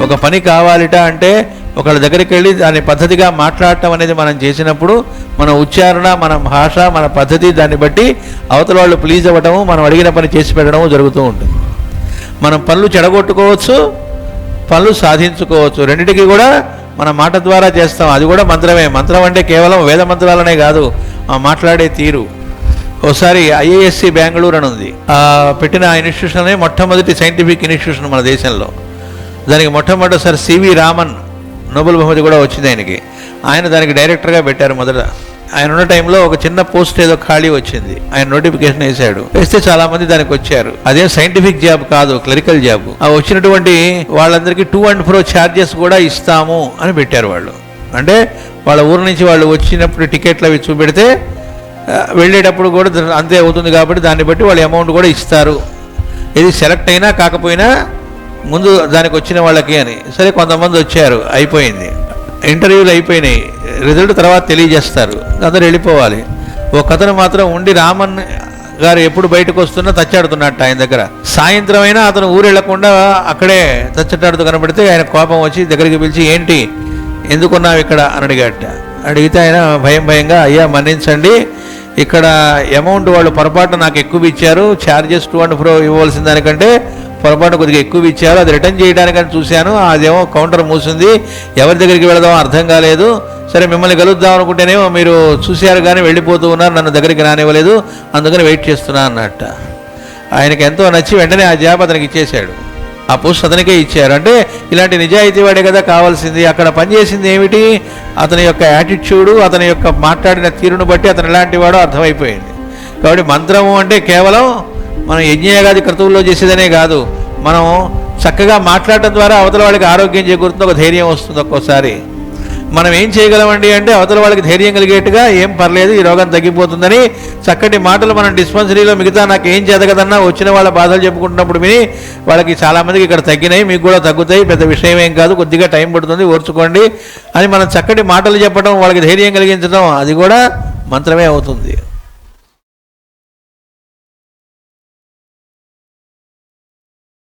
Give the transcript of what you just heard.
ఒక పని కావాలిట అంటే ఒకళ్ళ దగ్గరికి వెళ్ళి దాని పద్ధతిగా మాట్లాడటం అనేది మనం చేసినప్పుడు మన ఉచ్చారణ, మన భాష, మన పద్ధతి, దాన్ని బట్టి అవతల వాళ్ళు ప్లీజ్ అవ్వటము, మనం అడిగిన పని చేసి పెట్టడము జరుగుతూ ఉంటుంది. మనం పనులు చెడగొట్టుకోవచ్చు, పనులు సాధించుకోవచ్చు. రెండింటికి కూడా మన మాట ద్వారా చేస్తాం. అది కూడా మంత్రమే. మంత్రం అంటే కేవలం వేద మంత్రాలనే కాదు, మాట్లాడే తీరు. ఒకసారి IISc బెంగళూరు అని ఉంది, పెట్టిన ఇన్స్టిట్యూషన్ మొట్టమొదటి సైంటిఫిక్ ఇన్స్టిట్యూషన్ మన దేశంలో. దానికి మొట్టమొదటిసారి CV రామన్ నోబెల్ బహుమతి కూడా వచ్చింది ఆయనకి. ఆయన దానికి డైరెక్టర్గా పెట్టారు మొదట. ఆయన ఉన్న టైంలో ఒక చిన్న పోస్ట్ ఏదో ఖాళీ వచ్చింది, ఆయన నోటిఫికేషన్ వేశాడు. వేస్తే చాలా మంది దానికి వచ్చారు. అదేం సైంటిఫిక్ జాబ్ కాదు, క్లరికల్ జాబ్. ఆ వచ్చినటువంటి వాళ్ళందరికీ టూ అండ్ ఫ్రో ఛార్జెస్ కూడా ఇస్తాము అని పెట్టారు వాళ్ళు. అంటే వాళ్ళ ఊరు నుంచి వాళ్ళు వచ్చినప్పుడు టికెట్లు అవి చూపెడితే వెళ్ళేటప్పుడు కూడా అంతే అవుతుంది కాబట్టి దాన్ని బట్టి వాళ్ళు అమౌంట్ కూడా ఇస్తారు, ఇది సెలెక్ట్ అయినా కాకపోయినా ముందు దానికి వచ్చిన వాళ్ళకి అని. సరే, కొంతమంది వచ్చారు, అయిపోయింది, ఇంటర్వ్యూలు అయిపోయినాయి, రిజల్ట్ తర్వాత తెలియజేస్తారు, అందరూ వెళ్ళిపోవాలి. ఒక అతను మాత్రం ఉండి రామన్ గారు ఎప్పుడు బయటకు వస్తున్నా తచ్చాడుతున్నట్టు ఆయన దగ్గర. సాయంత్రం అయినా అతను ఊరు వెళ్లకుండా అక్కడే తచ్చటాడుతూ కనబడితే ఆయన కోపం వచ్చి దగ్గరికి పిలిచి, ఏంటి ఎందుకున్నావు ఇక్కడ అని అడిగాట. అడిగితే ఆయన భయంగా, అయ్యా మన్నించండి, ఇక్కడ అమౌంట్ వాళ్ళు పొరపాటు నాకు ఎక్కువ ఇచ్చారు, ఛార్జెస్ 2 and 4 ఇవ్వాల్సిన దానికంటే పొరపాటు కొద్దిగా ఎక్కువ ఇచ్చారు, అది రిటర్న్ చేయడానికని చూశాను, అదేమో కౌంటర్ మూసింది, ఎవరి దగ్గరికి వెళదామో అర్థం కాలేదు. సరే, మిమ్మల్ని కలుద్దాం అనుకుంటేనేమో మీరు చూశారు కానీ వెళ్ళిపోతూ ఉన్నారు, నన్ను దగ్గరికి రానివ్వలేదు, అందుకని వెయిట్ చేస్తున్నా అన్నట్ట. ఆయనకి ఎంతో నచ్చి వెంటనే ఆ జాబ్ అతనికి ఇచ్చేశాడు, ఆ పోస్ట్ అతనికే ఇచ్చారు. అంటే ఇలాంటి నిజాయితీ వాడే కదా కావాల్సింది. అక్కడ పనిచేసింది ఏమిటి, అతని యొక్క యాటిట్యూడు, అతని యొక్క మాట్లాడిన తీరును బట్టి అతను ఎలాంటి వాడో అర్థమైపోయింది. కాబట్టి మంత్రము అంటే కేవలం మనం యజ్ఞయాగాది క్రతువుల్లో చేసేదనే కాదు, మనం చక్కగా మాట్లాడటం ద్వారా అవతల వాళ్ళకి ఆరోగ్యం చేకూరుతుంది, ఒక ధైర్యం వస్తుంది. ఒక్కోసారి మనం ఏం చేయగలమండి అంటే అవతల వాళ్ళకి ధైర్యం కలిగేట్టుగా, ఏం పర్లేదు ఈ రోగం తగ్గిపోతుందని చక్కటి మాటలు మనం డిస్పెన్సరీలో మిగతా నాకు ఏం చేతకదన్నా వచ్చిన వాళ్ళ బాధలు చెప్పుకుంటున్నప్పుడు విని వాళ్ళకి చాలామందికి ఇక్కడ తగ్గినాయి, మీకు కూడా తగ్గుతాయి, పెద్ద విషయం ఏం కాదు, కొద్దిగా టైం పడుతుంది, ఓర్చుకోండి అని మనం చక్కటి మాటలు చెప్పడం, వాళ్ళకి ధైర్యం కలిగించడం, అది కూడా మంత్రమే అవుతుంది.